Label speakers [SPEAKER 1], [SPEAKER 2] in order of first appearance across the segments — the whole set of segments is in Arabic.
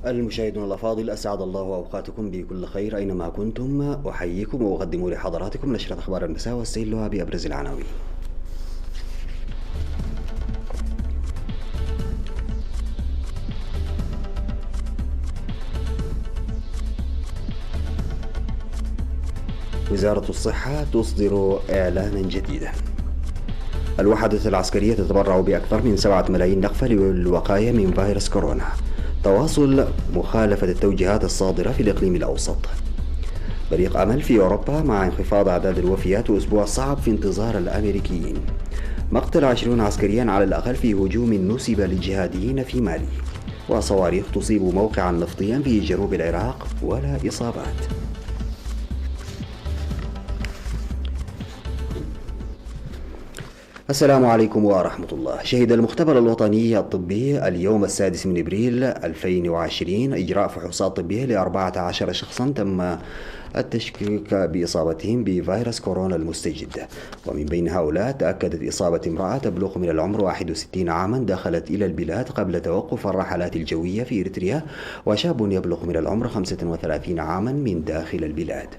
[SPEAKER 1] المشاهدون الأفاضل، أسعد الله أوقاتكم بكل خير أينما كنتم. أحييكم وأقدم لحضراتكم نشرة أخبار المساء واستهلها بأبرز العناوين. وزارة الصحة تصدر إعلانا جديدا. الوحدة العسكرية تتبرع بأكثر من 7 ملايين نقفة للوقاية من فيروس كورونا. تواصل مخالفة التوجيهات الصادرة في الإقليم الأوسط. بريق أمل في أوروبا مع انخفاض أعداد الوفيات وأسبوع صعب في انتظار الأمريكيين. مقتل 20 عسكريا على الأقل في هجوم نسب للجهاديين في مالي. وصواريخ تصيب موقعا نفطيا في جنوب العراق ولا إصابات. السلام عليكم ورحمة الله. شهد المختبر الوطني الطبي اليوم السادس من إبريل 2020 إجراء فحوصات طبية ل14 شخصا تم التشكيك بإصابتهم بفيروس كورونا المستجد، ومن بين هؤلاء تأكدت إصابة امرأة تبلغ من العمر 61 عاما دخلت إلى البلاد قبل توقف الرحلات الجوية في إريتريا، وشاب يبلغ من العمر 35 عاما من داخل البلاد.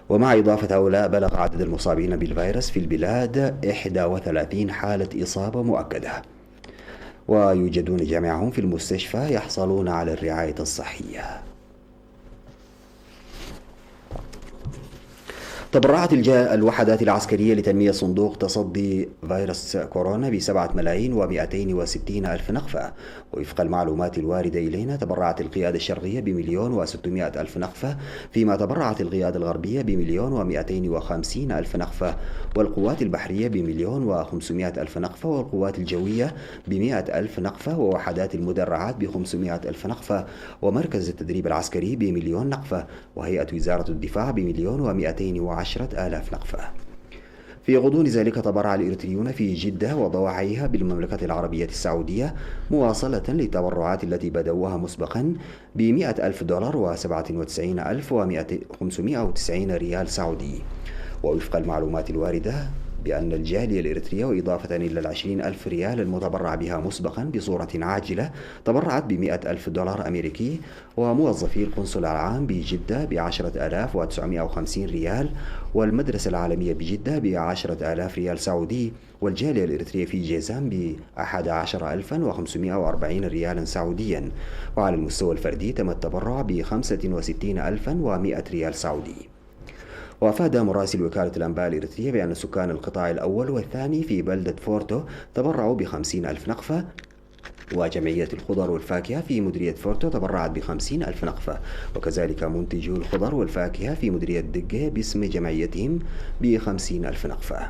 [SPEAKER 1] ومع إضافة هؤلاء بلغ عدد المصابين بالفيروس في البلاد 31 حالة إصابة مؤكدة، ويوجدون جميعهم في المستشفى يحصلون على الرعاية الصحية. تبرعت الوحدات العسكرية لتنمية صندوق تصدي فيروس كورونا ب7 ملايين و260 ألف نقفة، ووفق المعلومات الواردة إلينا تبرعت القيادة الشرقية ب1,600,000 نقفة، فيما تبرعت القيادة الغربية ب1,250,000 نقفة، والقوات البحرية ب1,500,000 نقفة، والقوات الجوية ب100,000 نقفة، ووحدات المدرعات ب500,000 نقفة، ومركز التدريب العسكري ب1,000,000 نقفة، وهيئة وزارة الدفاع ب1,210,000 نقفة. في غضون ذلك تبرع الإريتريون في جدة وضواحيها بالمملكة العربية السعودية مواصلة للتبرعات التي بدأوها مسبقا ب100,000 دولار و97,590 ريال سعودي. ووفق المعلومات الواردة بأن الجالية الإريترية وإضافة إلى 20,000 ريال المتبرع بها مسبقا بصورة عاجلة تبرعت ب100,000 دولار أمريكي، وموظفي القنصل العام بجدة ب10,950 ريال، والمدرسة العالمية بجدة ب10,000 ريال سعودي، والجالية الإريترية في جيزان ب11,540 ريالا سعوديا. وعلى المستوى الفردي تم التبرع ب65,100 ريال سعودي. وأفاد مراسل وكالة الأنباء الإريترية بأن سكان القطاع الأول والثاني في بلدة فورتو تبرعوا ب50,000 نقفة، وجمعية الخضر والفاكهة في مديرية فورتو تبرعت ب50,000 نقفة، وكذلك منتجو الخضر والفاكهة في مديرية دقة باسم جمعيتهم ب50,000 نقفة.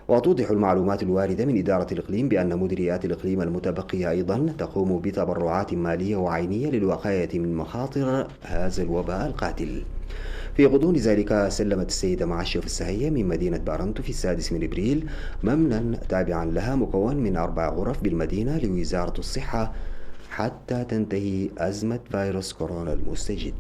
[SPEAKER 1] وتوضح المعلومات الواردة من إدارة الإقليم بأن مديريات الإقليم المتبقية أيضا تقوم بتبرعات مالية وعينية للوقاية من مخاطر هذا الوباء القاتل. في غضون ذلك سلمت السيدة معشف السهية من مدينة بارنتو في السادس من إبريل مبنى تابعا لها مكون من 4 غرف بالمدينة لوزارة الصحة حتى تنتهي أزمة فيروس كورونا المستجد.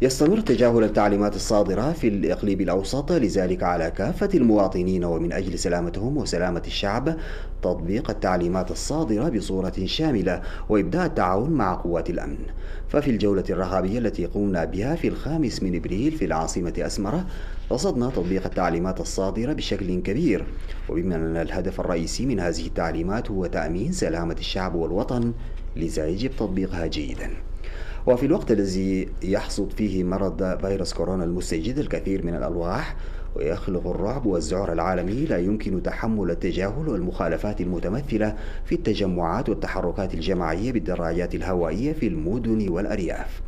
[SPEAKER 1] يستمر تجاهل التعليمات الصادرة في الإقليم الأوسط، لذلك على كافة المواطنين ومن أجل سلامتهم وسلامة الشعب تطبيق التعليمات الصادرة بصورة شاملة وإبداء التعاون مع قوات الأمن. ففي الجولة الرهابية التي قمنا بها في 5 من إبريل في العاصمة أسمرة رصدنا تطبيق التعليمات الصادرة بشكل كبير، وبما أن الهدف الرئيسي من هذه التعليمات هو تأمين سلامة الشعب والوطن، لذا يجب تطبيقها جيدا. وفي الوقت الذي يحصد فيه مرض فيروس كورونا المستجد الكثير من الأرواح ويخلق الرعب والذعر العالمي، لا يمكن تحمل التجاهل والمخالفات المتمثلة في التجمعات والتحركات الجماعية بالدراجات الهوائية في المدن والأرياف.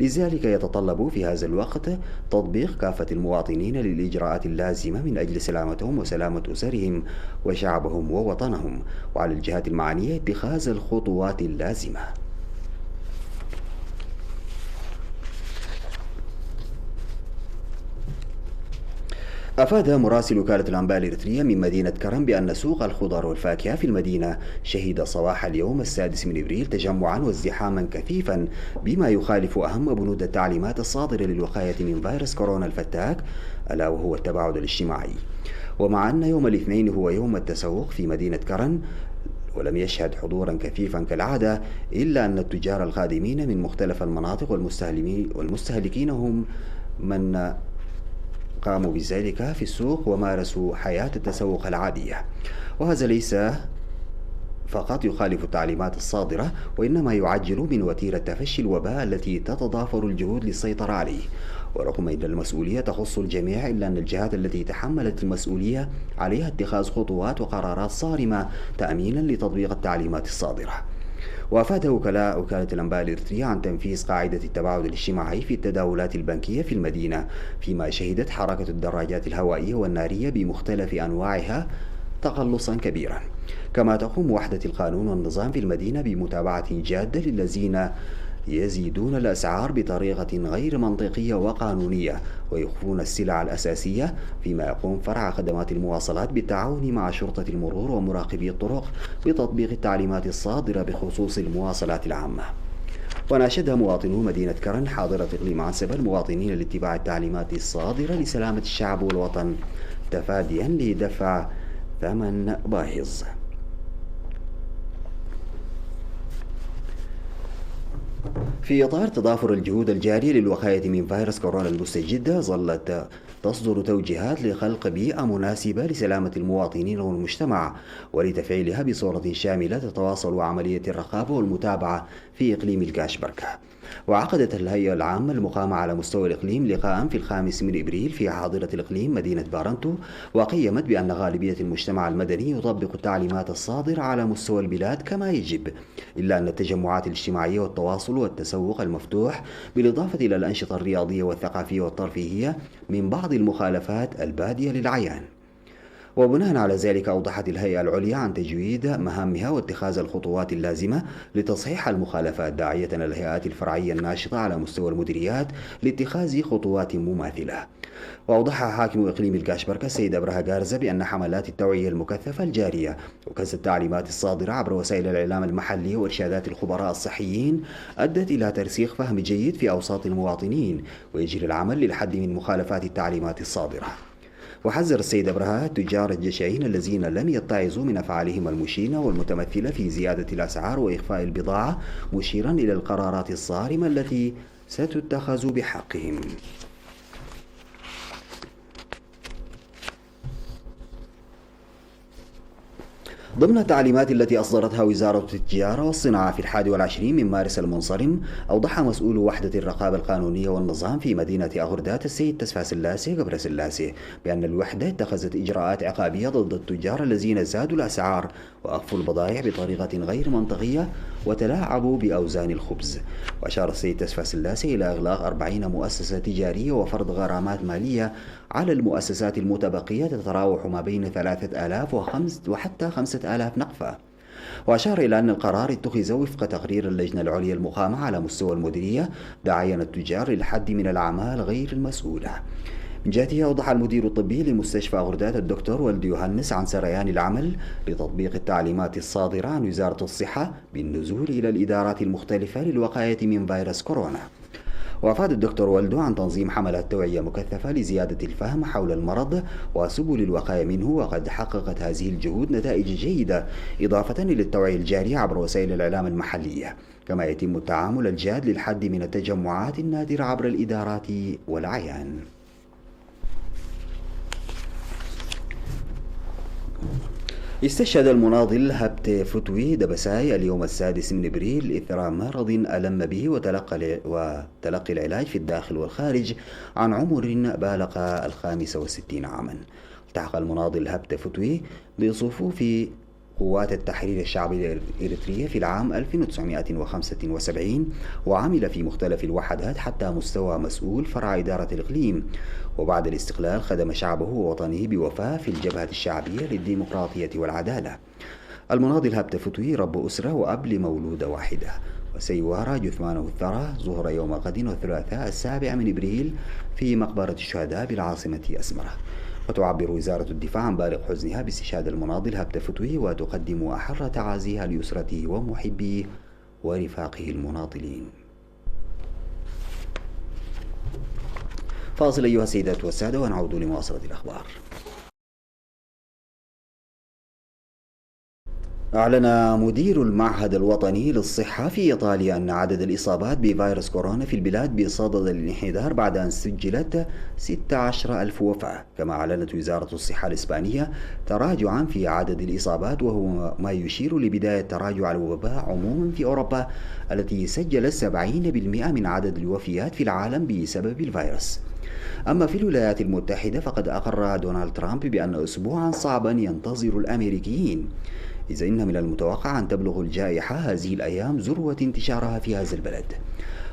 [SPEAKER 1] لذلك يتطلب في هذا الوقت تطبيق كافة المواطنين للإجراءات اللازمة من أجل سلامتهم وسلامة أسرهم وشعبهم ووطنهم، وعلى الجهات المعنية اتخاذ الخطوات اللازمة. أفاد مراسل وكالة الأنباء الإريترية من مدينة كرم بأن سوق الخضار والفاكهة في المدينة شهد صباح اليوم السادس من إبريل تجمعا وازدحاما كثيفا بما يخالف أهم بنود التعليمات الصادرة للوقاية من فيروس كورونا الفتاك، ألا وهو التباعد الاجتماعي. ومع أن يوم الاثنين هو يوم التسوق في مدينة كرم ولم يشهد حضورا كثيفا كالعادة، إلا أن التجار القادمين من مختلف المناطق والمستهلكين هم من قاموا بذلك في السوق ومارسوا حياة التسوق العادية. وهذا ليس فقط يخالف التعليمات الصادرة، وإنما يعجل من وتيرة تفشي الوباء التي تتضافر الجهود للسيطرة عليه. ورغم أن المسؤولية تخص الجميع، إلا أن الجهات التي تحملت المسؤولية عليها اتخاذ خطوات وقرارات صارمة تأمينا لتطبيق التعليمات الصادرة. وأفاد وكلاء وكالة الأنباء الإريترية عن تنفيذ قاعدة التباعد الاجتماعي في التداولات البنكية في المدينة، فيما شهدت حركة الدراجات الهوائية والنارية بمختلف أنواعها تقلصا كبيرا. كما تقوم وحدة القانون والنظام في المدينة بمتابعة جادة للذين يزيدون الأسعار بطريقة غير منطقية وقانونية ويخفون السلع الأساسية، فيما يقوم فرع خدمات المواصلات بالتعاون مع شرطة المرور ومراقبي الطرق بتطبيق التعليمات الصادرة بخصوص المواصلات العامة. وناشدها مواطنو مدينة كرن حاضرة إقليم عنسبة المواطنين لاتباع التعليمات الصادرة لسلامة الشعب والوطن تفاديا لدفع ثمن باهظ. في إطار تضافر الجهود الجارية للوقاية من فيروس كورونا المستجد، ظلت تصدر توجيهات لخلق بيئة مناسبة لسلامة المواطنين والمجتمع ولتفعيلها بصورة شاملة تتواصل عملية الرقابة والمتابعة في إقليم الكاشبركة. وعقدت الهيئة العامة المقامة على مستوى الإقليم لقاء في 5 من إبريل في حاضرة الإقليم مدينة بارنتو، وقيمت بأن غالبية المجتمع المدني يطبق التعليمات الصادرة على مستوى البلاد كما يجب، إلا أن التجمعات الاجتماعية والتواصل والتسوق المفتوح بالإضافة إلى الأنشطة الرياضية والثقافية والترفيهية من بعض المخالفات البادية للعيان. وبناء على ذلك أوضحت الهيئة العليا عن تجويد مهامها واتخاذ الخطوات اللازمة لتصحيح المخالفات، داعية الهيئات الفرعية الناشطة على مستوى المديريات لاتخاذ خطوات مماثلة. وأوضح حاكم إقليم الكاشبركة السيد أبرهة جارزة بأن حملات التوعية المكثفة الجارية وكذا التعليمات الصادرة عبر وسائل الإعلام المحلية وإرشادات الخبراء الصحيين أدت إلى ترسيخ فهم جيد في أوساط المواطنين، ويجري العمل للحد من مخالفات التعليمات الصادرة. وحذر السيد أبرهة تجار الجشعين الذين لم يتعظوا من أفعالهم المشينة والمتمثلة في زيادة الأسعار وإخفاء البضاعة، مشيرا إلى القرارات الصارمة التي ستتخذ بحقهم. ضمن التعليمات التي أصدرتها وزارة التجارة والصناعة في 21 من مارس المنصرم، أوضح مسؤول وحدة الرقابة القانونية والنظام في مدينة أغردات السيد تسفى سلاسي قبر سلاسي بأن الوحدة اتخذت إجراءات عقابية ضد التجار الذين زادوا الأسعار وأخفوا البضائع بطريقة غير منطقية وتلاعبوا بأوزان الخبز. وأشار السيد تسفى سلاسي إلى إغلاق 40 مؤسسة تجارية وفرض غرامات مالية على المؤسسات المتبقية تتراوح ما بين 3000 وحتى 5000 نقفة. وأشار إلى أن القرار اتخذ وفق تقرير اللجنة العليا المقامة على مستوى المديرية، داعيا التجار للحد من الأعمال غير المسؤولة. من جهته أوضح المدير الطبي لمستشفى أغردات الدكتور ولد يوهنس عن سريان العمل لتطبيق التعليمات الصادرة عن وزارة الصحة بالنزول إلى الإدارات المختلفة للوقاية من فيروس كورونا. وأفاد الدكتور والدو عن تنظيم حملات توعية مكثفة لزيادة الفهم حول المرض وسبل الوقاية منه، وقد حققت هذه الجهود نتائج جيدة إضافة إلى التوعية الجارية عبر وسائل الإعلام المحلية. كما يتم التعامل الجاد للحد من التجمعات النادرة عبر الإدارات والأعيان. استشهد المناضل هبت فتوي دبساي اليوم 6 من إبريل إثر مرض ألم به وتلقي العلاج في الداخل والخارج عن عمر بالغ 65 عاما. التحق المناضل هبت فتوي بصفوف قوات التحرير الشعبي الإريترية في العام 1975، وعمل في مختلف الوحدات حتى مستوى مسؤول فرع إدارة الإقليم. وبعد الاستقلال خدم شعبه ووطنه بوفاء في الجبهة الشعبية للديمقراطية والعدالة. المناضل هبت فتوي رب أسرة وأب لمولودة واحدة، وسيوارى جثمانه الثرى ظهر يوم غد والثلاثاء 7 من إبريل في مقبرة الشهداء بالعاصمة أسمرة. وتعبر وزارة الدفاع عن بالغ حزنها باستشهاد المناضل هبت فتوي، وتقدم أحر تعازيها لأسرته ومحبيه ورفاقه المناضلين. فاصل أيها السيدات والسادة ونعود لمواصلة الأخبار. أعلن مدير المعهد الوطني للصحة في إيطاليا أن عدد الإصابات بفيروس كورونا في البلاد بصدد الانحدار بعد أن سجلت 16 ألف وفاة. كما أعلنت وزارة الصحة الإسبانية تراجعا في عدد الإصابات، وهو ما يشير لبداية تراجع الوباء عموما في أوروبا التي سجلت 70% من عدد الوفيات في العالم بسبب الفيروس. أما في الولايات المتحدة فقد أقر دونالد ترامب بأن أسبوعا صعبا ينتظر الأمريكيين، إذ إن من المتوقع أن تبلغ الجائحة هذه الأيام ذروة انتشارها في هذا البلد،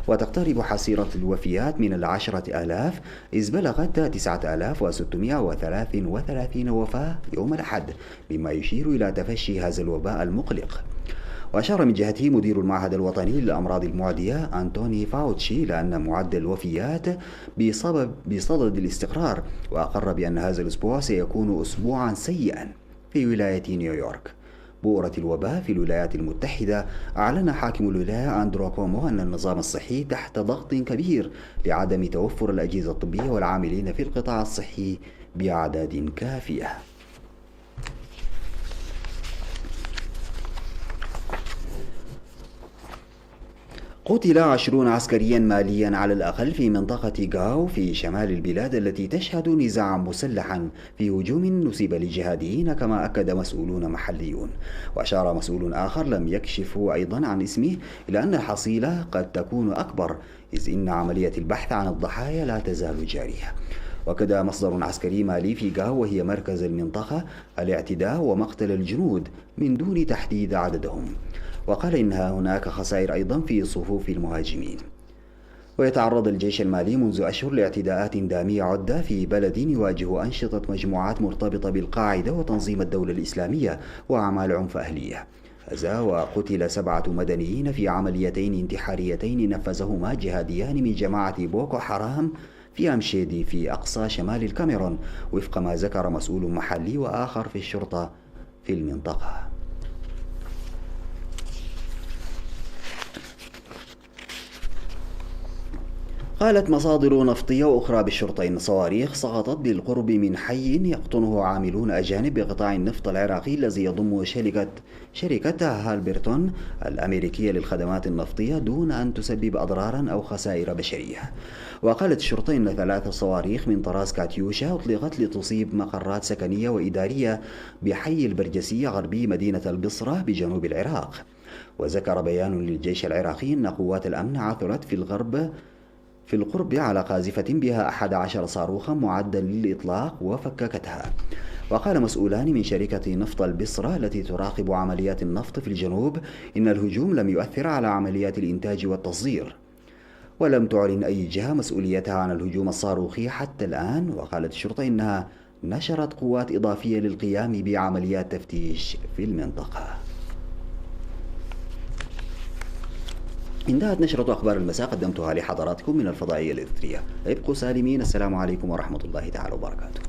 [SPEAKER 1] وتقترب حصيلة الوفيات من 10,000، إذ بلغت 9633 وفاة يوم الأحد، مما يشير إلى تفشي هذا الوباء المقلق. وأشار من جهته مدير المعهد الوطني للأمراض المعدية أنتوني فاوتشي إلى أن معدل الوفيات بصدد الاستقرار، وأقر بأن هذا الأسبوع سيكون أسبوعا سيئا في ولاية نيويورك. بؤرة الوباء في الولايات المتحدة، أعلن حاكم الولاية أندرو كومو أن النظام الصحي تحت ضغط كبير لعدم توفر الأجهزة الطبية والعاملين في القطاع الصحي بأعداد كافية. قتل 20 عسكريا ماليا على الأقل في منطقة غاو في شمال البلاد التي تشهد نزاعا مسلحا في هجوم نسب لجهاديين، كما أكد مسؤولون محليون. وأشار مسؤول آخر لم يكشفوا أيضا عن اسمه إلى أن الحصيلة قد تكون أكبر، إذ إن عملية البحث عن الضحايا لا تزال جارية. وكذا مصدر عسكري مالي في غاو وهي مركز المنطقة الاعتداء ومقتل الجنود من دون تحديد عددهم، وقال إنها هناك خسائر أيضا في صفوف المهاجمين. ويتعرض الجيش المالي منذ أشهر لاعتداءات دامية عدة في بلد يواجه أنشطة مجموعات مرتبطة بالقاعدة وتنظيم الدولة الإسلامية وأعمال عنف أهلية. هذا وقتل 7 مدنيين في عمليتين انتحاريتين نفذهما جهاديان من جماعة بوكو حرام في أمشيدي في أقصى شمال الكاميرون، وفق ما ذكر مسؤول محلي وآخر في الشرطة في المنطقة. قالت مصادر نفطية أخرى بالشرطة إن صواريخ سقطت بالقرب من حي يقطنه عاملون أجانب بقطاع النفط العراقي الذي يضم شركة هالبرتون الأمريكية للخدمات النفطية، دون أن تسبب أضرارا أو خسائر بشرية. وقالت الشرطة إن 3 صواريخ من طراز كاتيوشا أطلقت لتصيب مقرات سكنية وإدارية بحي البرجسية غربي مدينة البصرة بجنوب العراق. وذكر بيان للجيش العراقي أن قوات الأمن عثرت في القرب على قاذفة بها 11 صاروخا معدا للإطلاق وفككتها. وقال مسؤولان من شركة نفط البصرة التي تراقب عمليات النفط في الجنوب إن الهجوم لم يؤثر على عمليات الإنتاج والتصدير، ولم تعلن أي جهة مسؤوليتها عن الهجوم الصاروخي حتى الآن. وقالت الشرطة إنها نشرت قوات إضافية للقيام بعمليات تفتيش في المنطقة. انتهت نشرة أخبار المساء، قدمتها لحضراتكم من الفضائية الإذاعية. ابقوا سالمين، السلام عليكم ورحمة الله تعالى وبركاته.